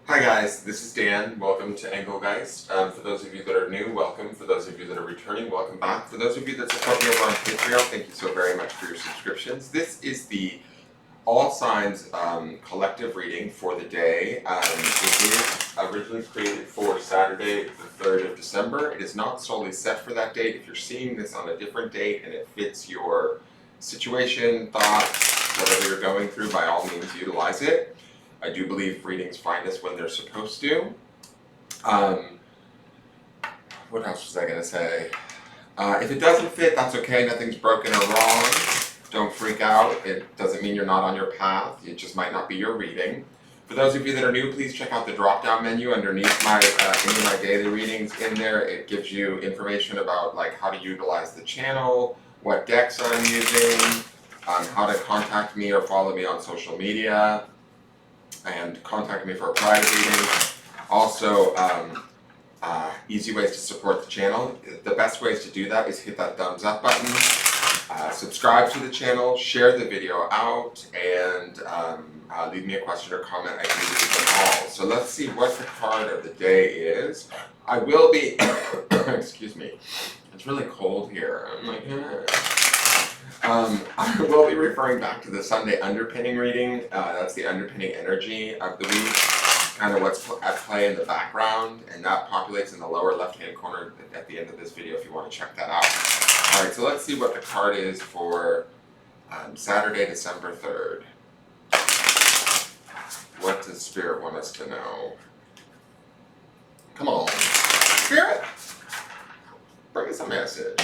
Hi guys, this is Dan. Welcome to Engelgeist. For those of you that are new, welcome. For those of you that are returning, welcome back. For those of you that support me over on Patreon, thank you so very much for your subscriptions. This is the All Signs collective reading for the day. It is originally created for Saturday, the 3rd of December. It is not solely set for that date. If you're seeing this on a different date and it fits your situation, thoughts, whatever you're going through, by all means utilize it. I do believe readings find us when they're supposed to. What else was I going to say? If it doesn't fit, that's okay. Nothing's broken or wrong. Don't freak out. It doesn't mean you're not on your path. It just might not be your reading. For those of you that are new, please check out the drop-down menu underneath any of my daily readings. In there, it gives you information about like how to utilize the channel, what decks I'm using, how to contact me or follow me on social media, and contact me for a private reading. Also, easy ways to support the channel. The best ways to do that is hit that thumbs up button, subscribe to the channel, share the video out, and leave me a question or comment. I can read them all. So let's see what the card of the day is. I will be, excuse me, it's really cold here. I'm like, I will be referring back to the Sunday underpinning reading. That's the underpinning energy of the week, kind of what's at play in the background, and that populates in the lower left-hand corner at the end of this video if you want to check that out. All right, so let's see what the card is for Saturday, December 3rd. What does Spirit want us to know? Come on, Spirit, bring us a message.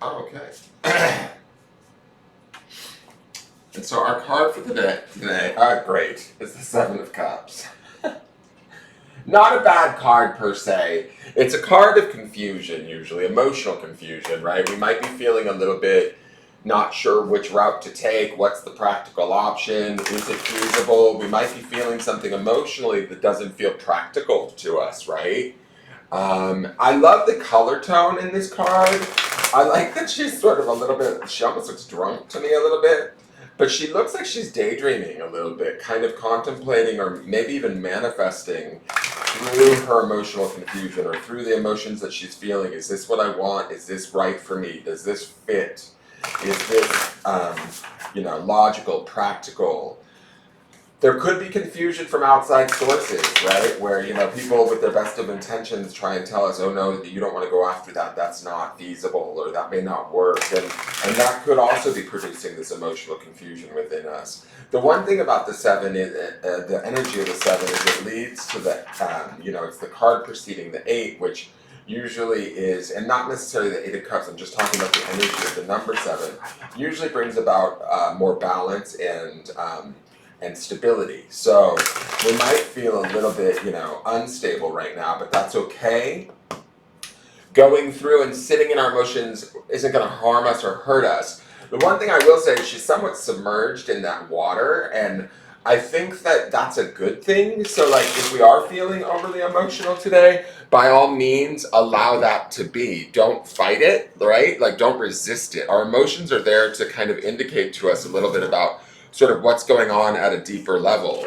Oh, okay. And so our card for the day today, great, is the Seven of Cups. Not a bad card per se. It's a card of confusion, usually, emotional confusion, right? We might be feeling a little bit not sure which route to take, what's the practical option, is it feasible? We might be feeling something emotionally that doesn't feel practical to us, right? I love the color tone in this card. I like that she's sort of a little bit, she almost looks drunk to me a little bit. But she looks like she's daydreaming a little bit, kind of contemplating or maybe even manifesting through her emotional confusion or through the emotions that she's feeling. Is this what I want? Is this right for me? Does this fit? Is this, logical, practical? There could be confusion from outside sources, right? Where, people with their best of intentions try and tell us, oh no, you don't want to go after that, that's not feasible, or that may not work. And that could also be producing this emotional confusion within us. The one thing about the Seven, is the energy of the Seven, is it leads to the, it's the card preceding the Eight, which usually is, and not necessarily the Eight of Cups, I'm just talking about the energy of the number 7, usually brings about more balance and stability. So we might feel a little bit, unstable right now, but that's okay. Going through and sitting in our emotions isn't going to harm us or hurt us. The one thing I will say is she's somewhat submerged in that water, and I think that that's a good thing. So like if we are feeling overly emotional today, by all means allow that to be. Don't fight it, right? Like don't resist it. Our emotions are there to kind of indicate to us a little bit about sort of what's going on at a deeper level,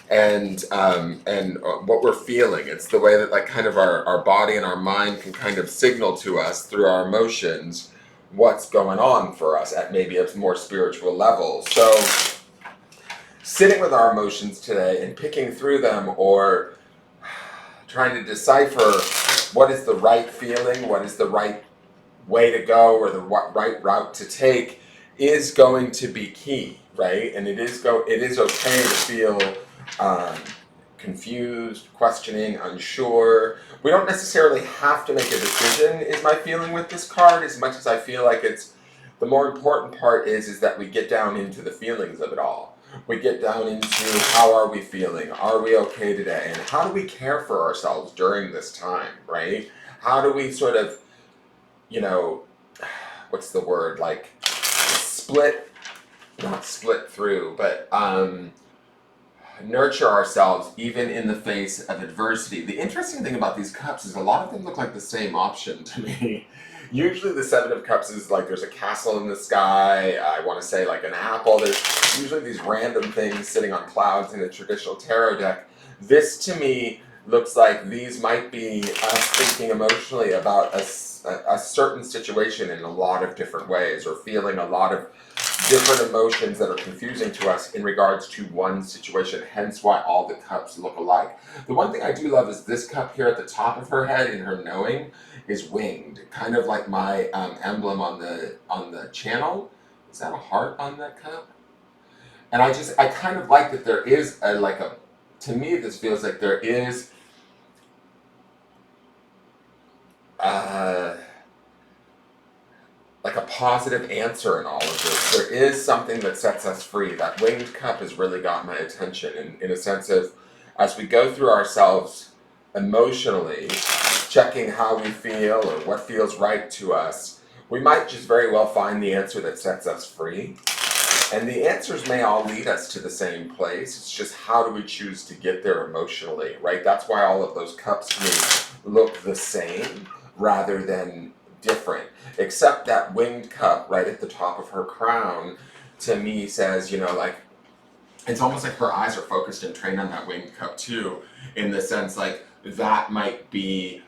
and what we're feeling. It's the way that like kind of our body and our mind can kind of signal to us through our emotions what's going on for us at maybe a more spiritual level. So sitting with our emotions today and picking through them, or trying to decipher what is the right feeling, what is the right way to go, or the right route to take, is going to be key, right? And it is okay to feel confused, questioning, unsure. We don't necessarily have to make a decision, is my feeling with this card, as much as I feel like it's the more important part is that we get down into the feelings of it all. We get down into how are we feeling? Are we okay today? And how do we care for ourselves during this time, right? How do we sort of, what's the word, like not split through, but nurture ourselves even in the face of adversity. The interesting thing about these cups is a lot of them look like the same option to me. Usually the Seven of Cups is like there's a castle in the sky, I want to say like an apple. There's usually these random things sitting on clouds in a traditional tarot deck. This to me looks like these might be us thinking emotionally about a certain situation in a lot of different ways, or feeling a lot of different emotions that are confusing to us in regards to one situation, hence why all the cups look alike. The one thing I do love is this cup here at the top of her head in her knowing is winged, kind of like my emblem on the channel. Is that a heart on that cup? And I kind of like that there is to me this feels like there is like a positive answer in all of this. There is something that sets us free. That winged cup has really got my attention in a sense of, as we go through ourselves emotionally, checking how we feel or what feels right to us, we might just very well find the answer that sets us free. And the answers may all lead us to the same place. It's just how do we choose to get there emotionally, right? That's why all of those cups to me look the same rather than different. Except that winged cup right at the top of her crown, to me says, it's almost like her eyes are focused and trained on that winged cup too, in the sense like that might be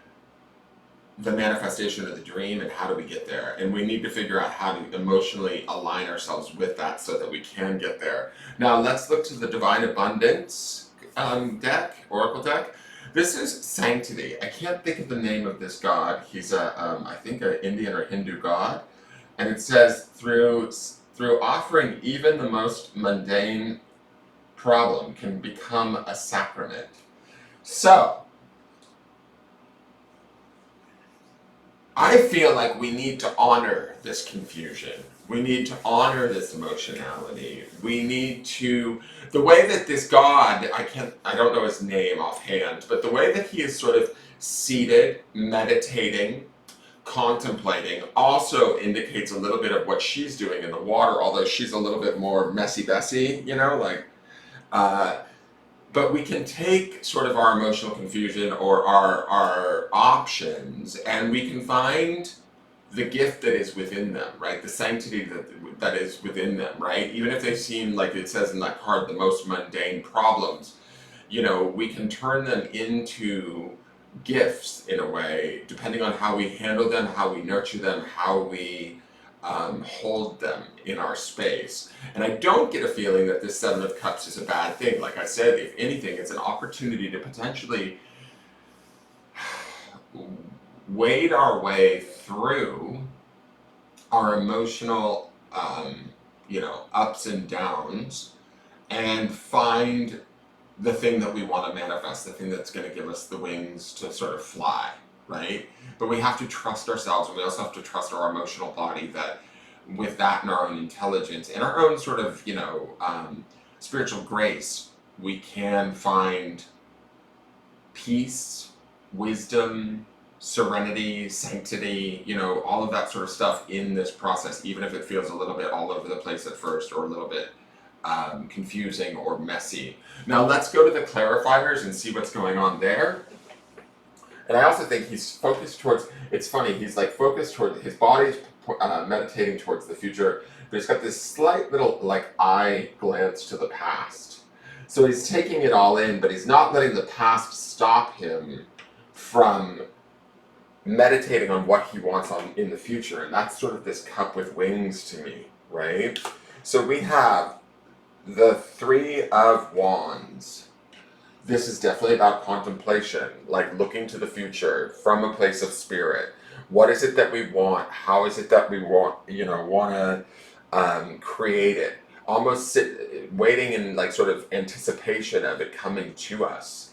the manifestation of the dream, and how do we get there? And we need to figure out how to emotionally align ourselves with that so that we can get there. Now let's look to the Divine Abundance Oracle deck. This is Sanctity. I can't think of the name of this god. He's I think an Indian or Hindu god. And it says, through offering even the most mundane problem can become a sacrament. So, I feel like we need to honor this confusion. We need to honor this emotionality. We need to, the way that this God, I don't know his name offhand, but the way that he is sort of seated, meditating, contemplating, also indicates a little bit of what she's doing in the water, although she's a little bit more messy-bessy, but we can take sort of our emotional confusion or our options, and we can find the gift that is within them, right? The sanctity that is within them, right? Even if they seem, like it says in that card, the most mundane problems, we can turn them into gifts in a way, depending on how we handle them, how we nurture them, how we hold them in our space. And I don't get a feeling that this Seven of Cups is a bad thing. Like I said, if anything, it's an opportunity to potentially wade our way through our emotional, ups and downs, and find the thing that we want to manifest, the thing that's going to give us the wings to sort of fly, right? But we have to trust ourselves, and we also have to trust our emotional body, that with that and our own intelligence and our own sort of, spiritual grace, we can find peace, wisdom, serenity, sanctity, all of that sort of stuff in this process, even if it feels a little bit all over the place at first, or a little bit confusing or messy. Now let's go to the clarifiers and see what's going on there. And I also think he's focused towards, it's funny, he's like focused toward, his body's meditating towards the future, but he's got this slight little eye glance to the past. So he's taking it all in, but he's not letting the past stop him from meditating on what he wants in the future. And that's sort of this cup with wings to me, right? So we have the Three of Wands. This is definitely about contemplation, like looking to the future from a place of spirit. What is it that we want? How is it that we want to create it? Almost waiting in sort of anticipation of it coming to us,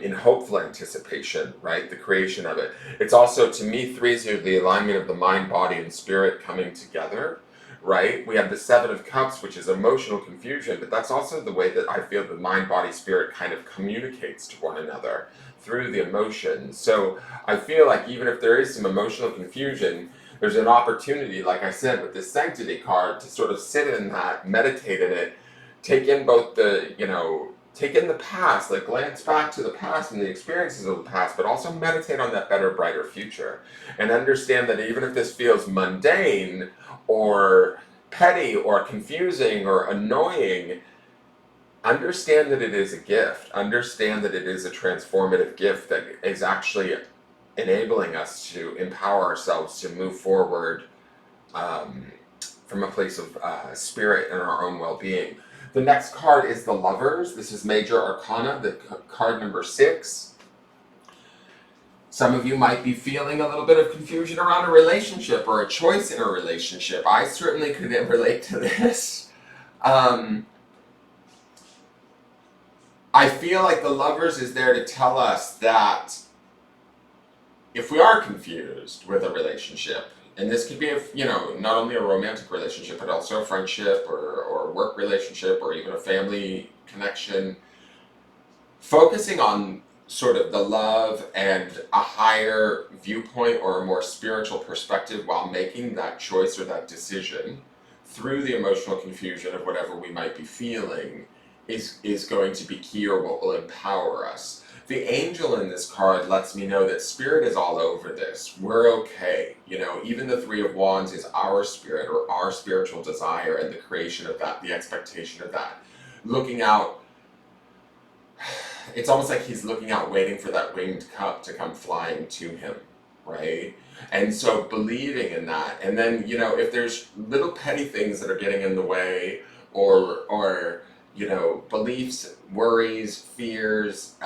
in hopeful anticipation, right? The creation of it. It's also, to me, threes are the alignment of the mind, body, and spirit coming together. Right? We have the Seven of Cups, which is emotional confusion, but that's also the way that I feel the mind, body, spirit kind of communicates to one another through the emotions. So I feel like even if there is some emotional confusion, there's an opportunity, like I said, with this Sanctity card, to sort of sit in that, meditate in it, take in both take in the past, glance back to the past and the experiences of the past, but also meditate on that better, brighter future. And understand that even if this feels mundane, or petty, or confusing, or annoying, understand that it is a gift. Understand that it is a transformative gift that is actually enabling us to empower ourselves to move forward um, from a place of spirit and our own well-being. The next card is the Lovers. This is Major Arcana, the card number 6. Some of you might be feeling a little bit of confusion around a relationship or a choice in a relationship. I certainly could relate to this. I feel like the Lovers is there to tell us that if we are confused with a relationship, and this could be, not only a romantic relationship, but also a friendship or work relationship or even a family connection, focusing on sort of the love and a higher viewpoint or a more spiritual perspective while making that choice or that decision through the emotional confusion of whatever we might be feeling is going to be key, or what will empower us. The angel in this card lets me know that spirit is all over this. We're okay. Even the Three of Wands is our spirit or our spiritual desire and the creation of that, the expectation of that. Looking out, it's almost like he's looking out, waiting for that winged cup to come flying to him, right? And so believing in that. And then, if there's little petty things that are getting in the way, or beliefs, worries, fears,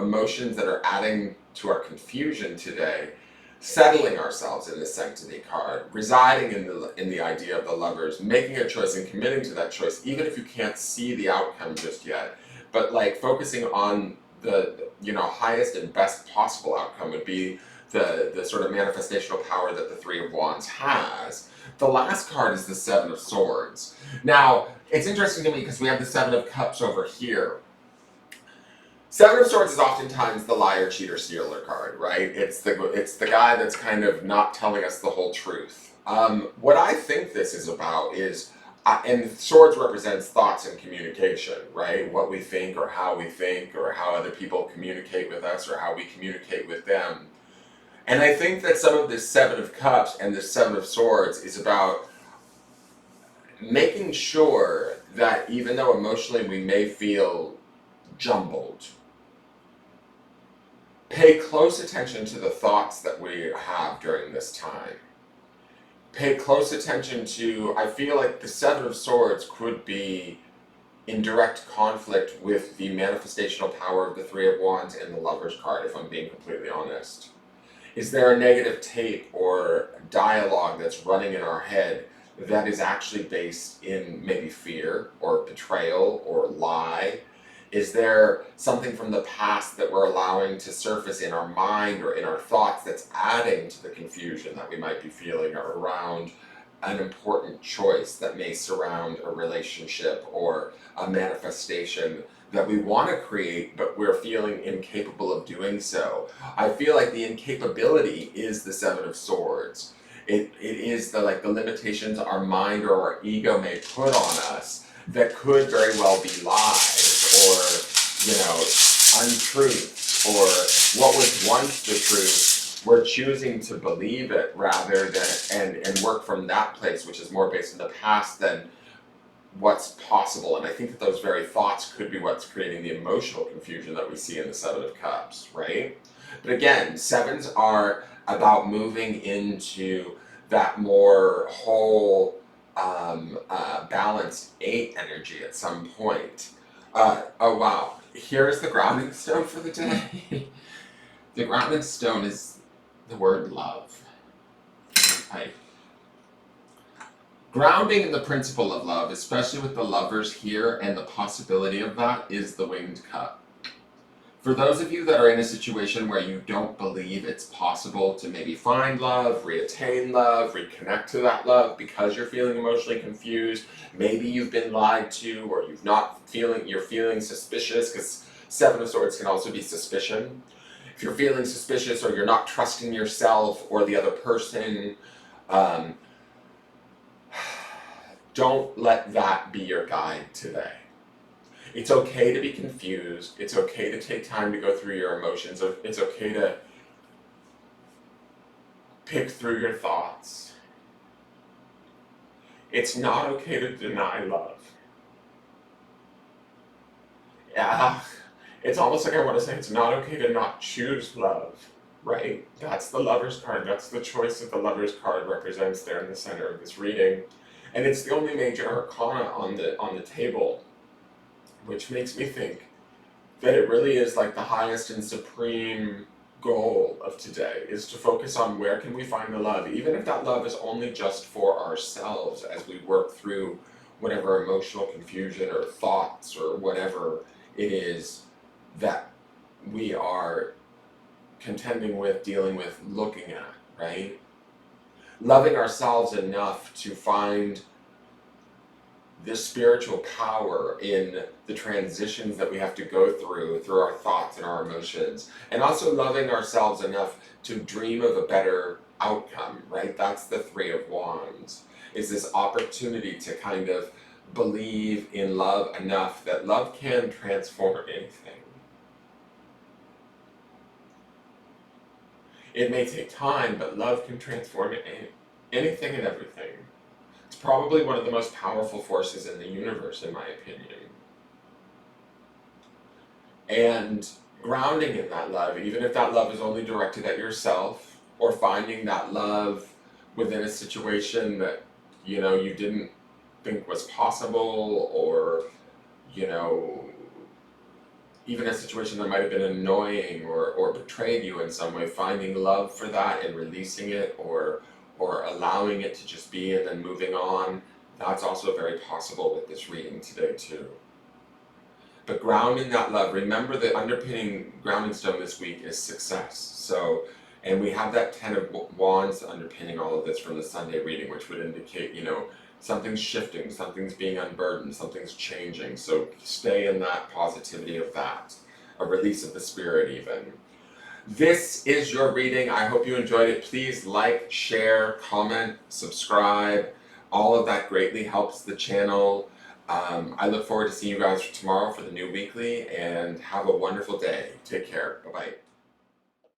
emotions that are adding to our confusion today, settling ourselves in the Sanctity card, residing in the idea of the Lovers, making a choice and committing to that choice, even if you can't see the outcome just yet. But focusing on the highest and best possible outcome would be the sort of manifestational power that the Three of Wands has. The last card is the Seven of Swords. Now, it's interesting to me because we have the Seven of Cups over here. Seven of Swords is oftentimes the liar, cheater, stealer card, right? It's the guy that's kind of not telling us the whole truth. What I think this is about is, and swords represents thoughts and communication, right? What we think or how other people communicate with us or how we communicate with them. And I think that some of this Seven of Cups and this Seven of Swords is about making sure that even though emotionally we may feel jumbled, pay close attention to the thoughts that we have during this time. Pay close attention to, I feel like the Seven of Swords could be in direct conflict with the manifestational power of the Three of Wands and the Lovers card, if I'm being completely honest. Is there a negative tape or dialogue that's running in our head that is actually based in maybe fear or betrayal or lie? Is there something from the past that we're allowing to surface in our mind or in our thoughts that's adding to the confusion that we might be feeling around an important choice that may surround a relationship or a manifestation that we want to create, but we're feeling incapable of doing so? I feel like the incapability is the Seven of Swords. It is the limitations our mind or our ego may put on us that could very well be lies or untruths, or what was once the truth, we're choosing to believe it rather than and work from that place, which is more based in the past than what's possible. And I think that those very thoughts could be what's creating the emotional confusion that we see in the Seven of Cups, right? But again, sevens are about moving into that more whole, balanced 8 energy at some point. Oh wow, here's the grounding stone for the day. The grounding stone is the word love. Okay. Grounding in the principle of love, especially with the Lovers here and the possibility of that, is the Winged Cup. For those of you that are in a situation where you don't believe it's possible to maybe find love, reattain love, reconnect to that love because you're feeling emotionally confused, maybe you've been lied to, or you're feeling suspicious, because Seven of Swords can also be suspicion. If you're feeling suspicious or you're not trusting yourself or the other person, don't let that be your guide today. It's okay to be confused. It's okay to take time to go through your emotions. It's okay to pick through your thoughts. It's not okay to deny love. Yeah, it's almost like I want to say it's not okay to not choose love, right? That's the Lover's card. That's the choice that the Lover's card represents there in the center of this reading. And it's the only major arcana on the table, which makes me think that it really is like the highest and supreme goal of today is to focus on where can we find the love, even if that love is only just for ourselves as we work through whatever emotional confusion or thoughts or whatever it is that we are contending with, dealing with, looking at, right? Loving ourselves enough to find this spiritual power in the transitions that we have to go through our thoughts and our emotions, and also loving ourselves enough to dream of a better outcome, right? That's the Three of Wands, is this opportunity to kind of believe in love enough that love can transform anything. It may take time, but love can transform anything and everything. It's probably one of the most powerful forces in the universe, in my opinion. And grounding in that love, even if that love is only directed at yourself, or finding that love within a situation that, you know, you didn't think was possible, or, you know, even a situation that might have been annoying or betrayed you in some way, finding love for that and releasing it, or allowing it to just be and then moving on, that's also very possible with this reading today too. But grounding that love, remember the underpinning grounding stone this week is success. So, and we have that Ten of Wands underpinning all of this from the Sunday reading, which would indicate, you know, something's shifting, something's being unburdened, something's changing. So stay in that positivity of that, a release of the spirit even. This is your reading. I hope you enjoyed it. Please like, share, comment, subscribe. All of that greatly helps the channel. I look forward to seeing you guys tomorrow for the new weekly, and have a wonderful day. Take care. Bye-bye.